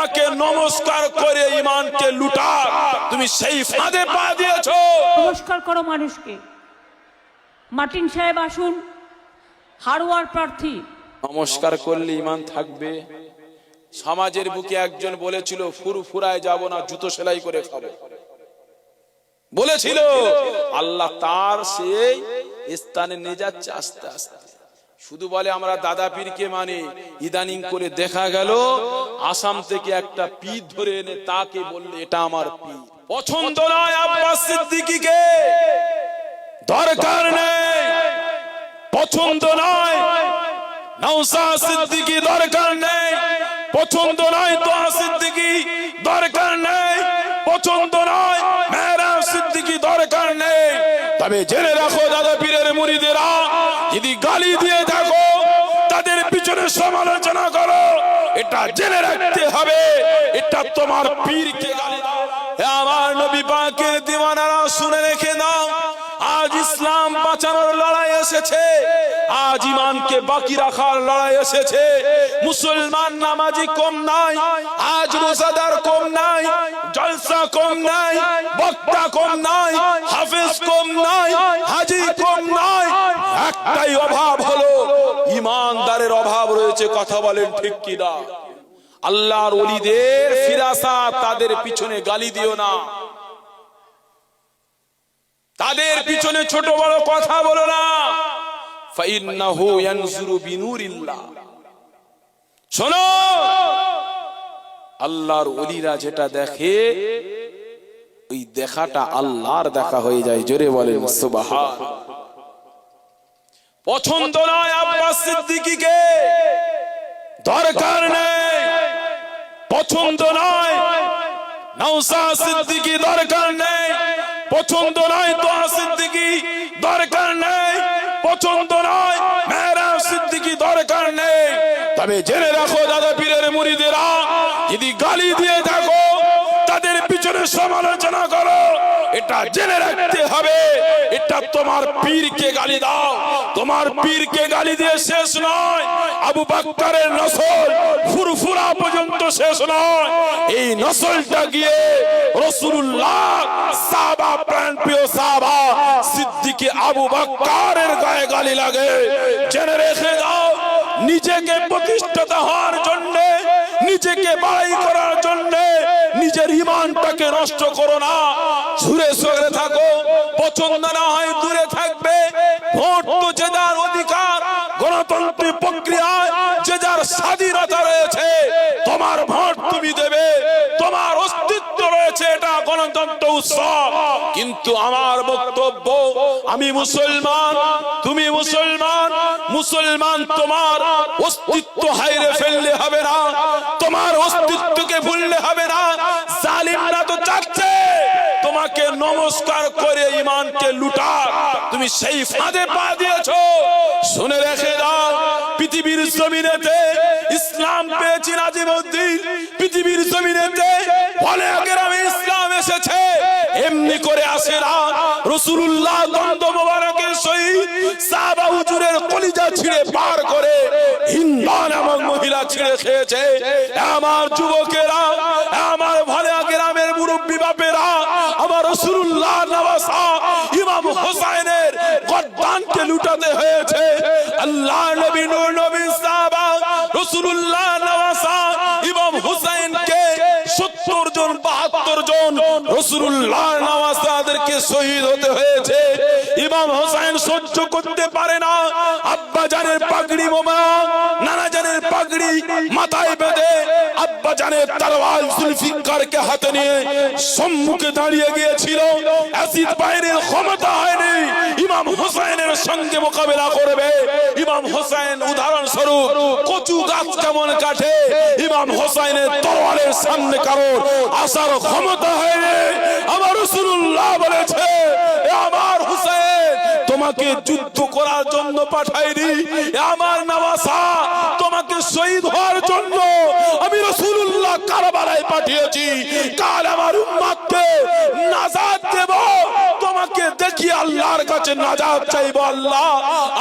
তোমাকে নমস্কার করে ঈমানকে লুটা, তুমি সেই ফাঁদে পা দিয়েছো। নমস্কার করো মানুষকে। মার্টিন সাহেব আসুন, হারওয়ার প্রার্থী। নমস্কার করলে ঈমান থাকবে? সমাজের বুকে একজন বলেছিল ফুরফুরায় যাব না, জুতো সেলাই করে খাবো বলেছিল। আল্লাহ তার সেই স্থানে নিয়ে যাচ্ছে আস্তে আস্তে। শুধু বলে আমরা দাদা পীরকে মানে, ইদানিং করে দেখা গেল আসাম থেকে একটা পীর ধরে এনে তাকে বললে এটা আমার পীর। পছন্দ নয় আব্বাস সিদ্দিকীকে, দরকার নেই। পছন্দ নয় নওশাদ সিদ্দিকী, দরকার নেই। পছন্দ নয় তোহা সিদ্দিকী, দরকার নেই। পছন্দ নয় মেহরাব সিদ্দিকী, দরকার নেই। তবে জেনে রাখো দাদা পীরের মুরিদেরা, যদি গালি দিয়ে থাকো তাদের পিছনে সমালোচনা করো, এটা জেনে রাখতে হবে এটা তোমার পীরকে গালি দাও। হে আমার নবী পাকের দিওয়ানারা, শুনে রেখে দাও, আজ ইসলাম বাঁচানোর লড়াই এসেছে, আজ ঈমানকে বাকি রাখার লড়াই এসেছে। মুসলমান নামাজি কম নাই, আজ রোজাদার কম নাই, জলসা কম নাই, বক্তা কম নাই, হাফেজ কম নাই, হাজি কম নাই। একটাই অভাব হলো ঈমানদারের অভাব রয়েছে। কথা বলেন ঠিক কি না? আল্লাহর ওলিদের ফিরাসাত, তাদের পিছনে গালি দিও না, তাদের পিছনে ছোট বড় কথা বলো না। ফাইন্নাহু ইয়ানজুরু বিনুরিল্লাহ। শোনো, আল্লাহর ওলিরা যেটা দেখে, ওই দেখাটা আল্লাহর দেখা হয়ে যায়। জোরে বলেন সুবহান। পছন্দ নয় আব্বাস সিদ্দিকীকে, দরকার নেই। পছন্দ নয় নওশাদ সিদ্দিকী, দরকার নেই। পছন্দ নয় তোহা সিদ্দিকী, দরকার নেই। পছন্দ নয় মেহরাব সিদ্দিকী, দরকার নেই। তবে জেনে রাখো দাদা পীরের মুরিদেরা, যদি গালি দিয়ে থাকো তাদের পিছনে সমালোচনা করো, এটা জেনে রাখতে হবে এটা তোমার পীরকে গালি দাও। তোমার পীরকে গালি দিয়ে শেষ নয়, আবু বকরের নসল ফুরফুরা পর্যন্ত শেষ নয়। এই নসলটা গিয়ে রাসূলুল্লাহ সাহাবা, প্রাণপ্রিয় সাহাবা সিদ্দিক আবু বকরের গায়ে গালি লাগে। জেনে রেখে দাও, নিজেকে প্রতিষ্ঠিত হওয়ার জন্য, নিজেকে বাড়াই করার জন্য নিজের ঈমানটাকে নষ্ট করো না। ঘুরে সরে থাকো, পছন্দ না হয় দূরে থাকবে। ভোট তো যে যার অধিকার, গণতান্ত্রিক প্রক্রিয়ায় যে যার স্বাধীনতা রয়েছে। তোমার ভোট তুমি দেবে, তোমার অস্তিত্ব রয়েছে, এটা গণতন্ত্র উৎসব। কিন্তু আমার বক্তব্য, আমি মুসলমান, তুমি মুসলমান, মুসলমান তোমার অস্তিত্ব হারিয়ে ফেললে হবে না, তোমার অস্তিত্বকে ভুললে হবে না। জালিমরা তো চাচ্ছে তোমাকে নমস্কার করে ঈমানকে লুটা, তুমি সেই ফাঁদে পা দিয়েছো। শুনে রেখে দাও, পৃথিবীর জমিনেতে ইসলাম পেয়েছি নাজিমউদ্দিন, পৃথিবীর জমিনেতে বলে গ্রামে ইসলাম এসেছে, এমনি করে আসে না। রাসূলুল্লাহ দন্দ মোবারকের সহিত সাহাবা হুজুরের কলিজা ছিঁড়ে পার করে হিন্দা নামক মহিলা ছিঁড়ে খেয়েছে। আমার যুবকেরা, আমার ভালো গ্রামের মুরব্বী বাপেরা, আমার রাসূলুল্লাহ নওয়াসা ইমাম হোসেনের গর্দানকে লুটাতে হয়েছে। আল্লাহ নবী, নূর নবী, সাহাবা রাসূলুল্লাহ নওয়াসা ইমাম হোসেনকে 70 জন 72 জন রাসূলুল্লাহ নওয়াসাদেরকে শহীদ হতে হয়েছে। ইমাম হোসেন সহ্য করতে পারে না, আব্বা জানের পাগড়ি মোবারক, নানা জানের পাগড়ি মাথায় বেঁধে, আব্বা জানের তরোয়াল জুলফিকারকে হাতে নিয়ে সম্মুখে দাঁড়িয়ে গিয়েছিল। অ্যাসিড বাইরের ক্ষমতা হয়নি ইমাম হোসেনের সঙ্গে মোকাবেলা করবে। ইমাম হোসেন উদাহরণস্বরূপ কচু গাছ যেমন কাটে, ইমাম হোসেনের তরোয়ালের সামনে কারোর আসার ক্ষমতা হয়নি। আমার রাসূলুল্লাহ বলেছে, আমার হোসেন তোমাকে যুদ্ধ করার জন্য পাঠাইনি, আমার নওয়াসা তোমাকে শহীদ হওয়ার জন্য আমি রাসূলুল্লাহ কারবালায় পাঠিয়েছি। কাল আমার উম্মতকে নাজাত দেব, তোমার তোমাকে দেখিয়ে আল্লাহর কাছে নাজাত চাইবো। আল্লাহ,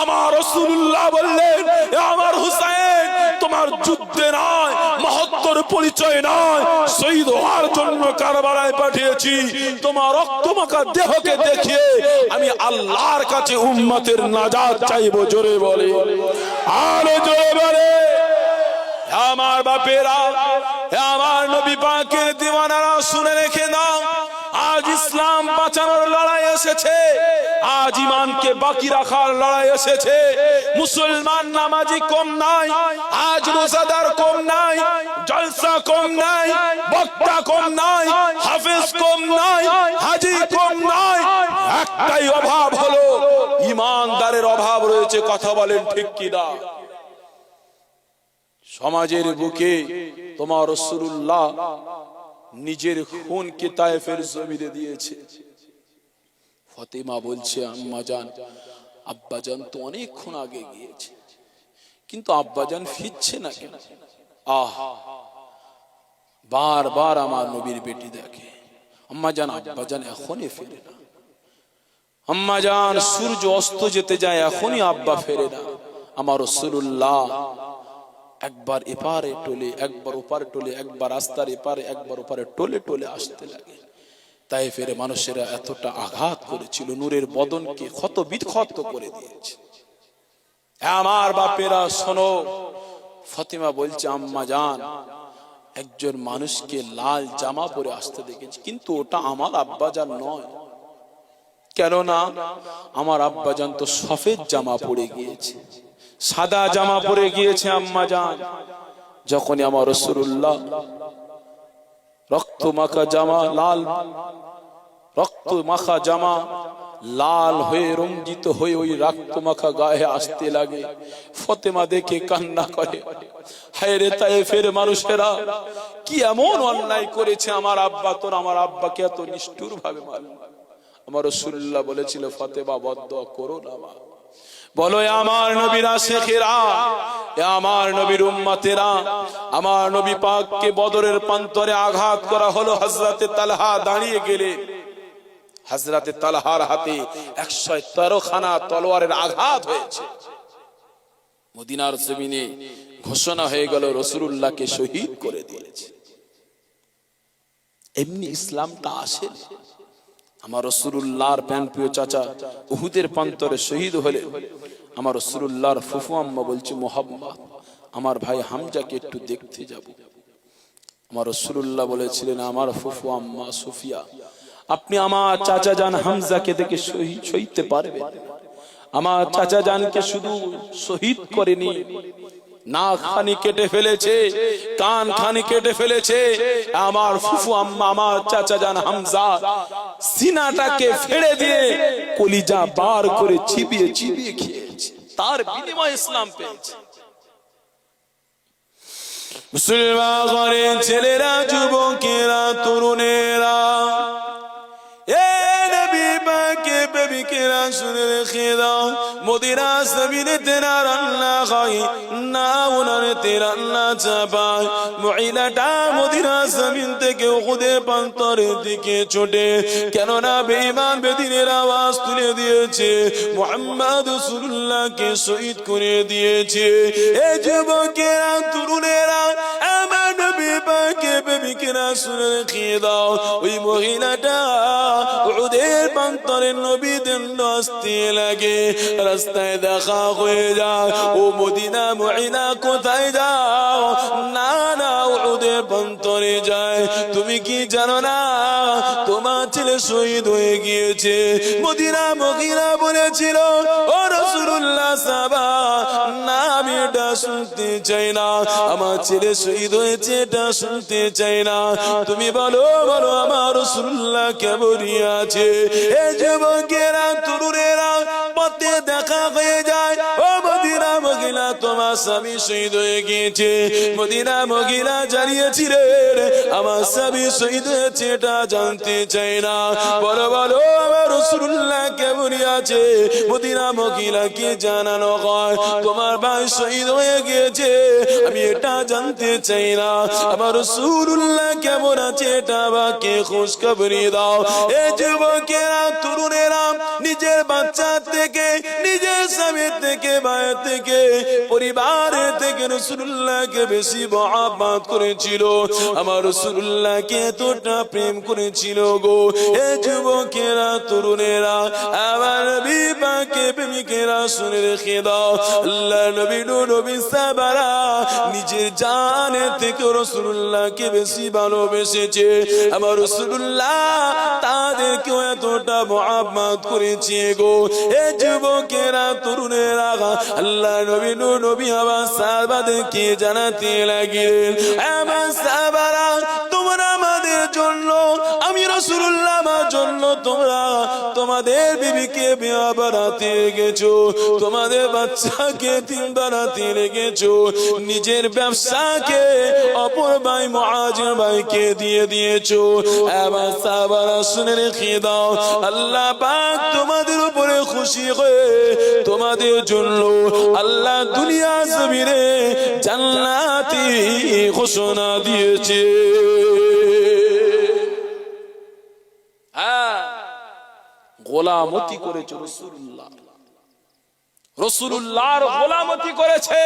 আমার রাসূলুল্লাহ বললেন, এ আমার হুসাইন, তোমার যুদ্ধে নয়, মহত্তর পরিচয় নয়, শহীদ হওয়ার জন্য কারবালায় পাঠিয়েছি। তোমার রক্তমাখা দেহকে দেখিয়ে আমি আল্লাহর কাছে উম্মতের নাজাত চাইবো। জোরে বলে, আরো জোরে বলে। আমার বাপেরা, আমার নবী পাকের দিওয়ানারা, শুনে রেখে দাও, আজ ইসলাম বাঁচানোর লড়াই এসেছে, আজ ঈমানকে বাকি রাখার লড়াই এসেছে। মুসলমান নামাজি কম নাই, আজ রোজাদার কম নাই, জলসা কম নাই, বক্তা কম নাই, হাফেজ কম নাই, হাজি কম নাই। একটাই অভাব হলো ঈমানদারের অভাব রয়েছে। কথা বলেন ঠিক কি না? সমাজের বুকে তোমার রাসূলুল্লাহ নিজের খুনকে তায়েফের জমিনে দিয়েছে। ফাতেমা বলছে, আম্মা জান, আব্বা জান তো অনেকক্ষণ আগে গিয়েছে, কিন্তু আব্বা জান ফিরছে না কেন? বারবার আমার নবীর বেটি দেখে, আম্মা জান, আব্বা জান এখনই ফেরে না। আম্মা জান, সূর্য অস্ত যেতে যায়, এখনই আব্বা ফেরে না। আমার রাসূলুল্লাহ একবার এপারে টলে, একবার ওপারে টলে, একবার রাস্তার এপারে, একবার ওপারে টলে টলে আসতে লাগে। তায়েফের মানুষেরা এতটা আঘাত করেছিল, নূরের বদনকে ক্ষত বিক্ষত করে দিয়েছে। আমার বাপেরা শোনো, ফাতেমা বলছে, আম্মা জান, একজন মানুষকে লাল জামা পরে আসতে দেখেছি, কিন্তু ওটা আমার আব্বাজান নয়। কেননা আমার আব্বাজান তো সফেদ জামা পরে গিয়েছে, সাদা জামা পরে গিয়েছে। আম্মা জান, যখনই আমার রাসূলুল্লাহ রক্ত মাখা জামা, লাল রক্ত মাখা জামা লাল হয়ে রঞ্জিত হয়ে ওই রক্ত মাখা গায়ে আসতে লাগে, ফাতেমা দেখে কান্না করে, হায় রে তায়েফের মানুষেরা, কি এমন অন্যায় করেছে আমার আব্বা, তোর আমার আব্বাকে এত নিষ্ঠুর ভাবে মারল। আমার রাসূলুল্লাহ বলেছিল, ফাতেমা বদদুয়া করো না মা। বলো, আমার নবীর আশিকেরা, আমার নবীর উম্মতেরা, আমার নবী পাককে বদরের প্রান্তরে আঘাত করা হলো। হযরতে তালহা দাঁড়িয়ে গেলেন, হযরতে তালহার হাতে 113 খানা তলোয়ারের আঘাত হয়েছে। মদিনার জমিনে ঘোষণা হয়ে গেল, রাসূলুল্লাহকে শহীদ করে দিয়েছে। এমনি ইসলামটা আসে। আমার রাসূলুল্লাহর প্রাণপ্রিয় চাচা উহুদের প্রান্তরে শহীদ হলে আমার রাসূলুল্লাহর ফুফু আম্মা বলছে, মুহাম্মদ, আমার ভাই হামজাকে একটু দেখতে যাব। আমার রাসূলুল্লাহ বলেছিলেন, আমার ফুফু আম্মা সুফিয়া, আপনি আমার চাচা জান হামজাকে দেখে সইতে পারবেন? আমার চাচা জানকে শুধু শহীদ করেনি, নাক খানি কেটে ফেলেছে, কান খানি কেটে ফেলেছে। আমার ফুফু আম্মা, আমার চাচা জান হামজা সিনাটাকে ফেড়ে দিয়ে কলিজা বার করে চিবিয়ে চিবিয়ে খেয়েছে, তার বিনিময়ে ইসলাম পেয়েছে। মুসলমান ঘরের ছেলেরা, যুবকেরা, তরুণেরা, শুনে রেখে দাও, মদিনা জমিনে তেরা রান্না খাই না, উনার তেরা রান্না চাপায়। মহিলাটা মদিনা জমিন থেকে উহুদের প্রান্তরের দিকে ছোটে, কেননা বেঈমান বেদিনের আওয়াজ তুলে দিয়েছে, মুহাম্মদ রাসূলুল্লাহকে শহীদ করে দিয়েছে। এই যুবকেরা, তরুণেরা, আমার নবী পাকে বেবিকেরা, শুনে রেখে দাও, ওই মহিলাটা উহুদের প্রান্তরের নবীদের আসতে লাগে, রাস্তায় দেখা হয়ে যায়, ও মদিনা মহিলা কোথায় যাও? না না, উহুদের প্রান্তরে যায়। তুমি কি জানো না তোমার ছেলে শহীদ হয়ে গিয়েছে? মদিনা মহিলা বলেছিল, ও রাসূলুল্লাহ সাহাবা, না, আমি এটা শুনতে চাই না, আমার ছেলে শহীদ হয়েছে এটা শুনতে চাই না। তুমি বলো, বলো আমার রাসূলুল্লাহ কেমন আছে? এই যুবকেরা, তরুণেরা, পথে দেখা হয়ে যায়, ও মদিনা মহিলা, তোমার স্বামী শহীদ হয়ে গিয়েছে। মদিনা মহিলা জানিয়েছিলেন, আমার স্বামী শহীদ হয়েছে এটা জানতে চাই না। বলো, বলো আমার রাসূলুল্লাহ কেমন আছে? মদিনা মহিলাকে জানানো হয়, তোমার ভাই শহীদ হয়ে গিয়েছে, আমি এটা জানতে চাই না। আমার রাসূলুল্লাহ কেমন আছে এটা আমাকে খোঁজ খবর দাও। এই যুবক যুবকেরা তরুণেরা নিজের বাচ্চা থেকে, নিজের স্বামী থেকে, ভাই থেকে, পরিবারের থেকে রাসূলুল্লাহকে বেশি মহব্বত করেছিল, আমার রাসূলুল্লাহকে এতটা প্রেম করেছিল গো। এ যুবকেরা তরুণেরা, আমার নবী পাকে প্রেমিকেরা শুনে রেখে দাও, আল্লাহ নবী নবী সাহাবারা নিজের জানের থেকে রাসূলুল্লাহকে বেশি ভালোবেসেছে। আমার রাসূলুল্লাহ তাদেরকে এতটা মহব্বত করেছে গো। এ যুবকেরা তরুণেরা, আল্লাহ নবী নবী আবার সাহাবাদেরকে জানাতে লাগলেন, আমার সাহাবারা তোমরা আমাদের জন্য, আমি রাসূলুল্লাহ আমার জন্য তোমরা তোমাদের বিবিকে বিয়ে বানাতে গেছো, তোমাদের বাচ্চাকে তিন বানাতে লেগেছো, নিজের ব্যবসাকে অপর ভাই মুআজির ভাইকে দিয়ে দিয়েছো। এবার সাহাবারা শুনে রেখে দাও, আল্লাহ পাক তোমাদের উপরে খুশি হয়ে তোমাদের জন্য আল্লাহ দুনিয়া জমিনে জান্নাতি ঘোষণা দিয়েছে। গোলামতি করেছে রাসূলুল্লাহ, রাসূলুল্লাহর গোলামতি করেছে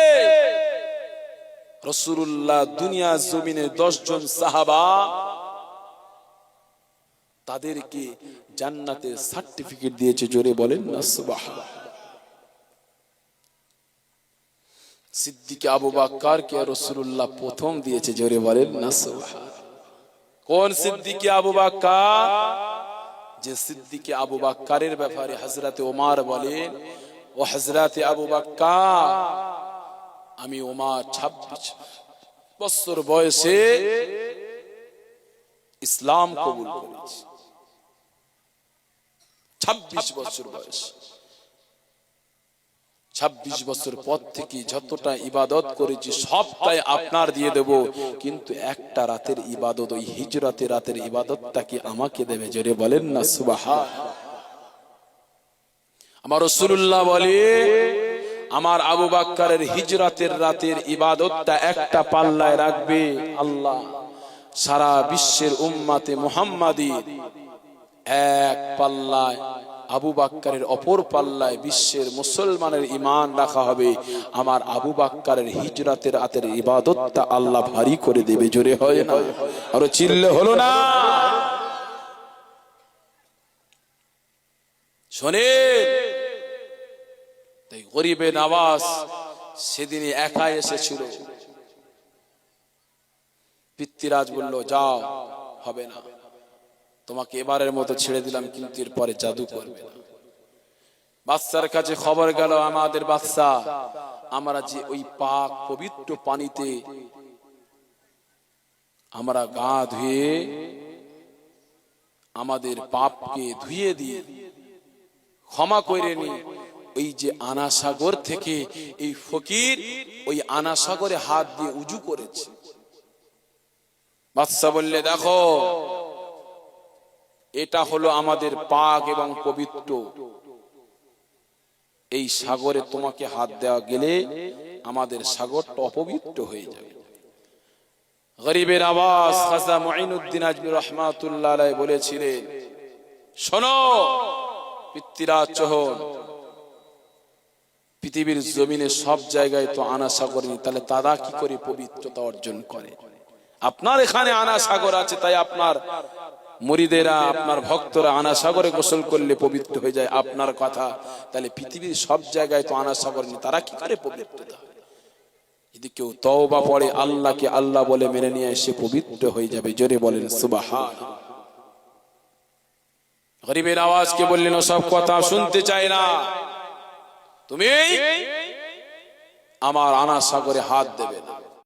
রাসূলুল্লাহ। দুনিয়া জমিনে 10 জন সাহাবা তাদেরকে জান্নাতের সার্টিফিকেট দিয়েছে, জোরে বলেন না সুবহানাল্লাহ। সিদ্দিক আবু বকরকে রাসূলুল্লাহ প্রথম দিয়েছে, জোরে বলেন না সুবহানাল্লাহ। কোন সিদ্দিক আবু বকর? যে সিদ্দিক আবু বকরের ব্যাপারে হযরতে ওমর বলেন, ও হযরতে আবু বকর, আমি ওমর 26 বছর বয়সে ইসলাম কবুল করেছি। 26 বছর বয়স, 26 বছর পর থেকে যতটা ইবাদত করেছি সবটাই আপনার দিয়ে দেব, কিন্তু একটা রাতের ইবাদত, ওই হিজরতের রাতের ইবাদতটাকে আমাকে দেবে, জোরে বলেন না সুবহানাল্লাহ। আমার রাসূলুল্লাহ বলে, আমার আবু বকরের হিজরতের রাতের ইবাদতটা একটা পাল্লায় রাখবে আল্লাহ, সারা বিশ্বের উম্মতে মুহাম্মাদি এক পাল্লায়, আবু বকরের অপর পাল্লায় বিশ্বের মুসলমানের ঈমান রাখা হবে। আমার আবু বকরের হিজরতের রাতের ইবাদতটা আল্লাহ ভারী করে দেবে, জোরে হয় না, আরো চিল্লে হলো না। শোনে, তাই গরিবে নওয়াজ সেদিনই একা এসেছিল। পিতৃরাজ বলল, যাও, হবে না, তোমাকে এবারের মতো ছেড়ে দিলাম, কিন্তু এরপরে জাদু করবে না। বাদশার কাছে খবর গেল, আমাদের বাদশা, আমরা যে ওই পাক পবিত্র পানিতে আমরা গা ধুয়ে আমাদের পাপকে ধুয়ে দিয়ে ক্ষমা করে নি, ওই যে আনা সাগর থেকে এই ফকির ওই আনা সাগরে হাত দিয়ে উজু করেছে। বাদশা বললে, দেখো, এটা হলো আমাদের পাক এবং পবিত্র, এই সাগরে তোমাকে হাত দেওয়া গেলে আমাদের সাগরটা অপবিত্র হয়ে যাবে। গরিবের আওয়াজ খাজা মুঈনুদ্দিন আজমি রাহমাতুল্লাহ আলাইহি বলেছিলেন, শোনো পিতৃরাজ চৌহান, পৃথিবীর জমিনে সব জায়গায় তো আনা সাগর নেই, তাহলে তারা কি করে পবিত্রতা অর্জন করে? আপনার এখানে আনা সাগর আছে, তাই আপনার মুরিদেরা, আপনার ভক্তরা আনা সাগরে গোসল করলে পবিত্র হয়ে যায়, আপনার কথা। তাহলে পৃথিবীর সব জায়গায় তো আনা সাগর নেই, তারা কি করে পবিত্রতা? যদি কেউ তওবা পড়ে, আল্লাহকে আল্লাহ বলে মেনে নিয়ে এসে পবিত্র হয়ে যাবে, জোরে বলেন সুবহানাল্লাহ। গরিবের আওয়াজকে বললেন, ওসব কথা শুনতে চাই না, তুমি আমার আনা সাগরে হাত দেবে না।